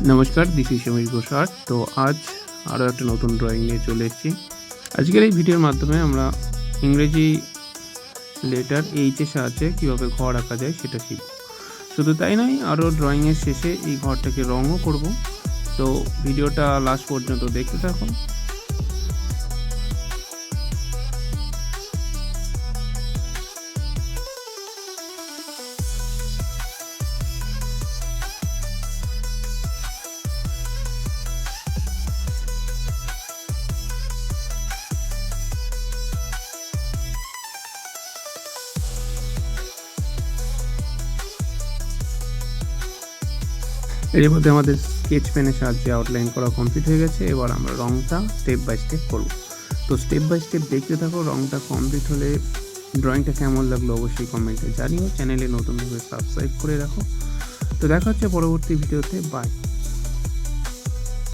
নমস্কার, this is Samir Ghosh art. তো আজ আরও একটা নতুন ড্রয়িং নিয়ে চলে এসেছি। আজকের এই ভিডিওর মাধ্যমে আমরা ইংরেজি লেটার এইচের সাহায্যে কীভাবে ঘর আঁকা যায় সেটা শিখব। শুধু তাই নয়, আরও ড্রয়িংয়ের শেষে এই ঘরটাকে রঙও করব। তো ভিডিওটা লাস্ট পর্যন্ত দেখতে থাকুন। এর মধ্যে আমাদের স্কেচ পেনের সাহায্যে আউটলাইন করা কমপ্লিট হয়ে গেছে। এবার আমরা রঙটা স্টেপ বাই স্টেপ করব। তো স্টেপ বাই স্টেপ দেখতে থাকো। রঙটা কমপ্লিট হলে ড্রয়িংটা কেমন লাগলো অবশ্যই কমেন্টে জানিও। চ্যানেলে নতুনভাবে সাবস্ক্রাইব করে রাখো। তো দেখা হচ্ছে পরবর্তী ভিডিওতে। বাই।